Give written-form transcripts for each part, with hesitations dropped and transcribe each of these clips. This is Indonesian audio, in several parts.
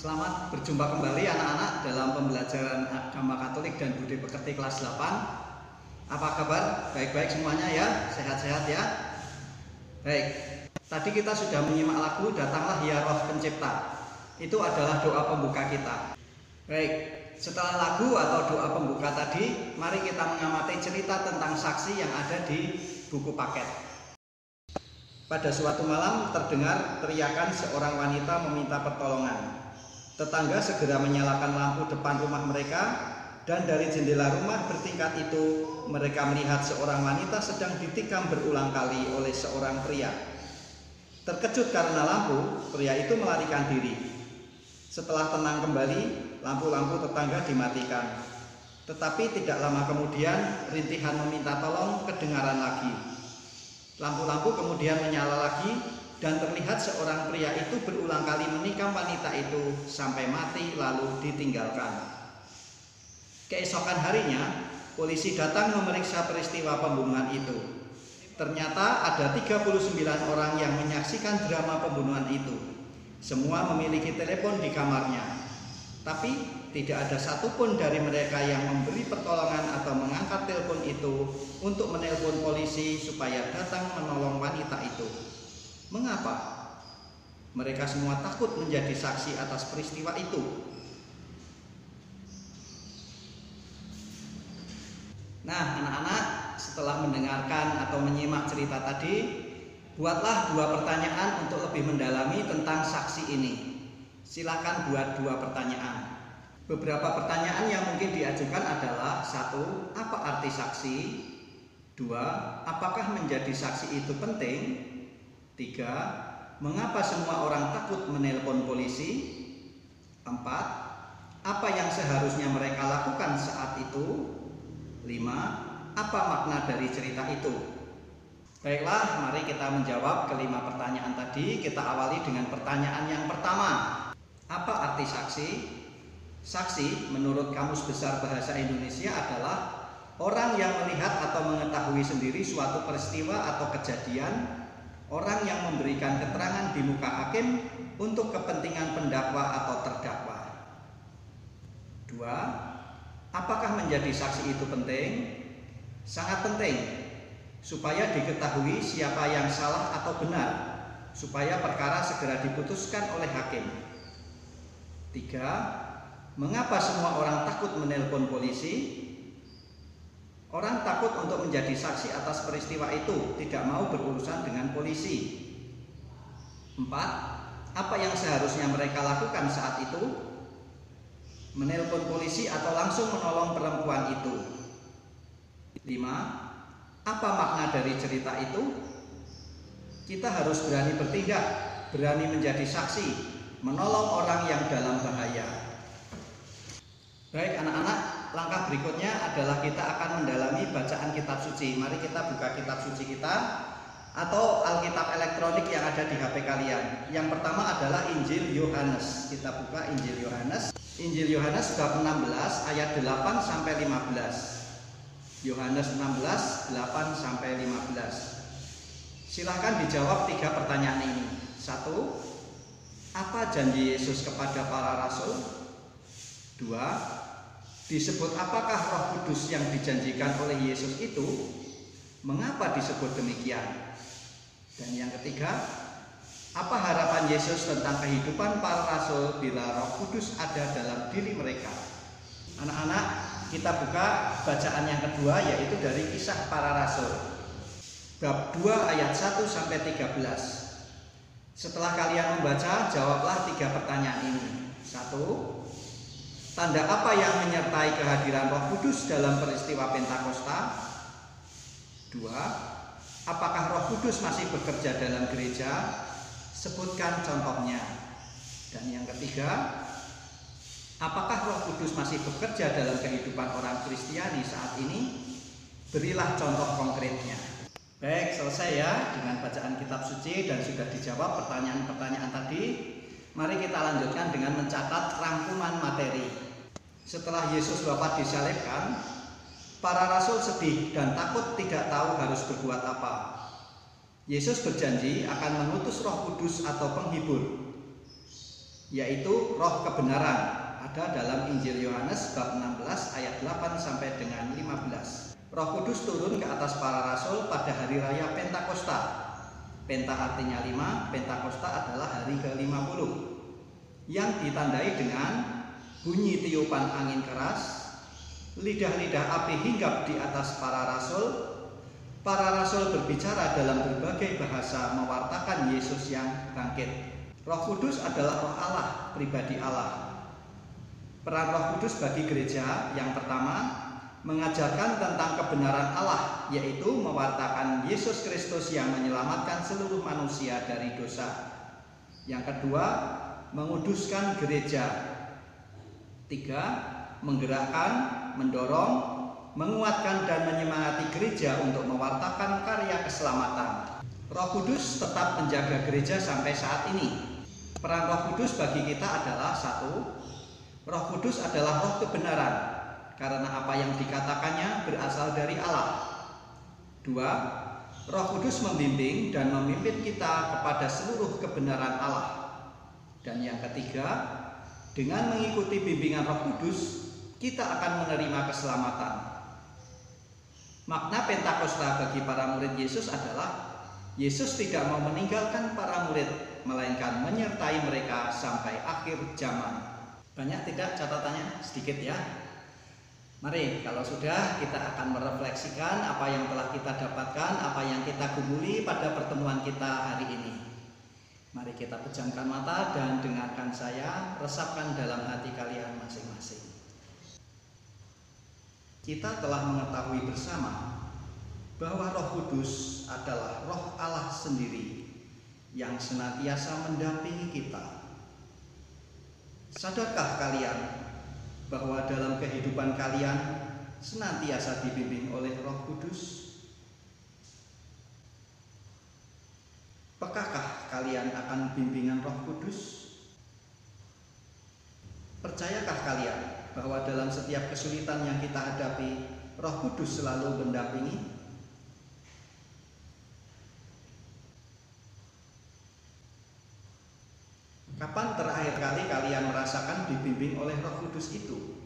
Selamat berjumpa kembali anak-anak dalam pembelajaran agama Katolik dan Budi Pekerti kelas 8. Apa kabar? Baik-baik semuanya ya? Sehat-sehat ya? Baik, tadi kita sudah menyimak lagu Datanglah Ya Roh Pencipta. Itu adalah doa pembuka kita. Baik, setelah lagu atau doa pembuka tadi, mari kita mengamati cerita tentang saksi yang ada di buku paket. Pada suatu malam terdengar teriakan seorang wanita meminta pertolongan. Tetangga segera menyalakan lampu depan rumah mereka, dan dari jendela rumah bertingkat itu mereka melihat seorang wanita sedang ditikam berulang kali oleh seorang pria. Terkejut karena lampu, pria itu melarikan diri. Setelah tenang kembali, lampu-lampu tetangga dimatikan. Tetapi tidak lama kemudian rintihan meminta tolong kedengaran lagi. Lampu-lampu kemudian menyala lagi, dan terlihat seorang pria itu berulang kali menikam wanita itu sampai mati lalu ditinggalkan. Keesokan harinya, polisi datang memeriksa peristiwa pembunuhan itu. Ternyata ada 39 orang yang menyaksikan drama pembunuhan itu. Semua memiliki telepon di kamarnya. Tapi tidak ada satupun dari mereka yang memberi pertolongan atau mengangkat telepon itu untuk menelpon polisi supaya datang menolong wanita itu. Mengapa? Mereka semua takut menjadi saksi atas peristiwa itu. Nah, anak-anak, setelah mendengarkan atau menyimak cerita tadi, buatlah 2 pertanyaan untuk lebih mendalami tentang saksi ini. Silakan buat 2 pertanyaan. Beberapa pertanyaan yang mungkin diajukan adalah: 1. Apa arti saksi? 2. Apakah menjadi saksi itu penting? 3. Mengapa semua orang takut menelpon polisi? 4. Apa yang seharusnya mereka lakukan saat itu? 5. Apa makna dari cerita itu? Baiklah, mari kita menjawab kelima pertanyaan tadi. Kita awali dengan pertanyaan yang pertama. Apa arti saksi? Saksi menurut Kamus Besar Bahasa Indonesia adalah orang yang melihat atau mengetahui sendiri suatu peristiwa atau kejadian, orang yang memberikan keterangan di muka hakim untuk kepentingan pendakwa atau terdakwa. 2. Apakah menjadi saksi itu penting? Sangat penting, supaya diketahui siapa yang salah atau benar, supaya perkara segera diputuskan oleh hakim. 3. Mengapa semua orang takut menelpon polisi? Orang takut untuk menjadi saksi atas peristiwa itu, tidak mau berurusan dengan polisi. 4. Apa yang seharusnya mereka lakukan saat itu? Menelpon polisi atau langsung menolong perempuan itu. 5. Apa makna dari cerita itu? Kita harus berani bertindak, berani menjadi saksi, menolong orang yang dalam bahaya. Baik anak-anak, langkah berikutnya adalah kita akan mendalami bacaan kitab suci. Mari kita buka kitab suci kita atau Alkitab elektronik yang ada di HP kalian. Yang pertama adalah Injil Yohanes. Kita buka Injil Yohanes. Injil Yohanes bab 16 ayat 8 sampai 15. Yohanes 16 8 sampai 15. Silahkan dijawab 3 pertanyaan ini. 1. Apa janji Yesus kepada para rasul? 2. Disebut apakah Roh Kudus yang dijanjikan oleh Yesus itu? Mengapa disebut demikian? Dan yang ketiga, apa harapan Yesus tentang kehidupan para rasul bila Roh Kudus ada dalam diri mereka? Anak-anak, kita buka bacaan yang kedua, yaitu dari Kisah Para Rasul bab 2 ayat 1 sampai 13. Setelah kalian membaca, jawablah 3 pertanyaan ini. 1. Tanda apa yang menyertai kehadiran Roh Kudus dalam peristiwa Pentakosta? 2. Apakah Roh Kudus masih bekerja dalam gereja? Sebutkan contohnya. Dan yang ketiga, apakah Roh Kudus masih bekerja dalam kehidupan orang Kristiani saat ini? Berilah contoh konkretnya. Baik, selesai ya dengan bacaan kitab suci dan sudah dijawab pertanyaan-pertanyaan tadi. Mari kita lanjutkan dengan mencatat rangkuman materi. Setelah Yesus wafat disalibkan, para rasul sedih dan takut tidak tahu harus berbuat apa. Yesus berjanji akan mengutus Roh Kudus atau penghibur, yaitu Roh kebenaran. Ada dalam Injil Yohanes bab 16 ayat 8 sampai dengan 15. Roh Kudus turun ke atas para rasul pada hari raya Pentakosta. Penta artinya 5, Pentakosta adalah hari ke-50, yang ditandai dengan bunyi tiupan angin keras, lidah-lidah api hinggap di atas para rasul. Para rasul berbicara dalam berbagai bahasa mewartakan Yesus yang bangkit. Roh Kudus adalah Roh Allah, pribadi Allah. Peran Roh Kudus bagi gereja yang pertama, mengajarkan tentang kebenaran Allah, yaitu mewartakan Yesus Kristus yang menyelamatkan seluruh manusia dari dosa. Yang kedua, menguduskan gereja. 3. Menggerakkan, mendorong, menguatkan dan menyemangati gereja untuk mewartakan karya keselamatan. Roh Kudus tetap menjaga gereja sampai saat ini. Peran Roh Kudus bagi kita adalah 1. Roh Kudus adalah Roh kebenaran, karena apa yang dikatakannya berasal dari Allah. 2. Roh Kudus membimbing dan memimpin kita kepada seluruh kebenaran Allah. Dan yang ketiga, dengan mengikuti bimbingan Roh Kudus, kita akan menerima keselamatan. Makna Pentakosta bagi para murid Yesus adalah Yesus tidak mau meninggalkan para murid, melainkan menyertai mereka sampai akhir zaman. Banyak tidak catatannya? Sedikit ya. Mari, kalau sudah, kita akan merefleksikan apa yang telah kita dapatkan, apa yang kita gumuli pada pertemuan kita hari ini. Mari kita pejamkan mata dan dengarkan saya, resapkan dalam hati kalian masing-masing. Kita telah mengetahui bersama bahwa Roh Kudus adalah Roh Allah sendiri yang senantiasa mendampingi kita. Sadarkah kalian bahwa dalam kehidupan kalian senantiasa dibimbing oleh Roh Kudus? Pekakah kalian akan bimbingan Roh Kudus? Percayakah kalian bahwa dalam setiap kesulitan yang kita hadapi, Roh Kudus selalu mendampingi? Kapan terakhir kali kalian merasakan dibimbing oleh Roh Kudus itu?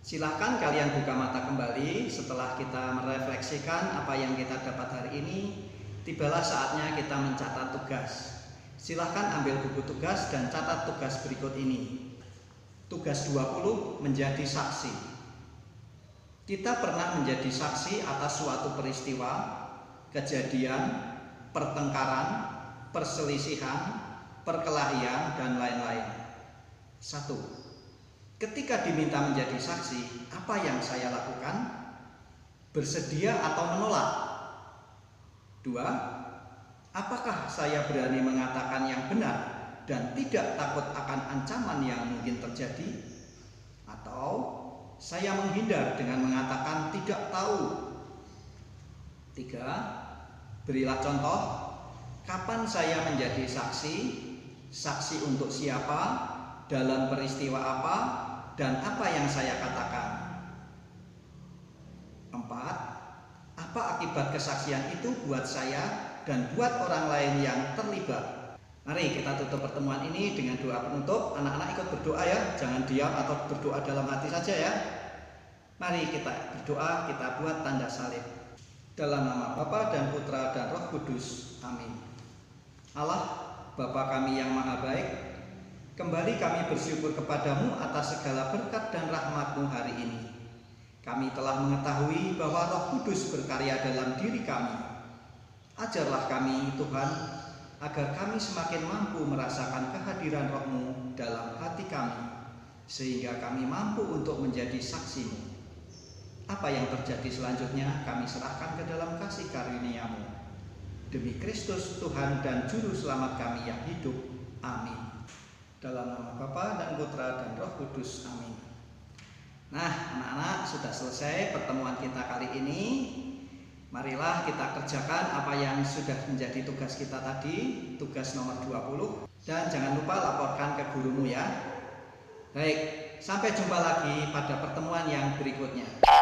Silakan kalian buka mata kembali setelah kita merefleksikan apa yang kita dapat hari ini. Tibalah saatnya kita mencatat tugas. Silakan ambil buku tugas dan catat tugas berikut ini. Tugas 20, menjadi saksi. Kita pernah menjadi saksi atas suatu peristiwa, kejadian, pertengkaran, perselisihan, perkelahian, dan lain-lain. 1. Ketika diminta menjadi saksi, apa yang saya lakukan? Bersedia atau menolak? 2. Apakah saya berani mengatakan yang benar dan tidak takut akan ancaman yang mungkin terjadi? Atau saya menghindar dengan mengatakan tidak tahu? 3. Berilah contoh. Kapan saya menjadi saksi? Saksi untuk siapa? Dalam peristiwa apa? Dan apa yang saya katakan? 4. Apa akibat kesaksian itu buat saya dan buat orang lain yang terlibat? Mari kita tutup pertemuan ini dengan doa penutup. Anak-anak ikut berdoa ya, jangan diam atau berdoa dalam hati saja ya. Mari kita berdoa, kita buat tanda salib. Dalam nama Bapa dan Putra dan Roh Kudus. Amin. Allah, Bapa kami yang maha baik, Kembali kami bersyukur kepadamu atas segala berkat dan rahmat-Mu hari ini. Kami telah mengetahui bahwa Roh Kudus berkarya dalam diri kami. Ajarlah kami, Tuhan, agar kami semakin mampu merasakan kehadiran Roh-Mu dalam hati kami, sehingga kami mampu untuk menjadi saksi-Mu. Apa yang terjadi selanjutnya kami serahkan ke dalam kasih karunia-Mu. Demi Kristus Tuhan dan Juru Selamat kami yang hidup. Amin. Dalam nama Bapa dan Putra dan Roh Kudus. Amin. Nah, anak-anak, sudah selesai pertemuan kita kali ini. Marilah kita kerjakan apa yang sudah menjadi tugas kita tadi, tugas nomor 20. Dan jangan lupa laporkan ke gurumu ya. Baik, sampai jumpa lagi pada pertemuan yang berikutnya.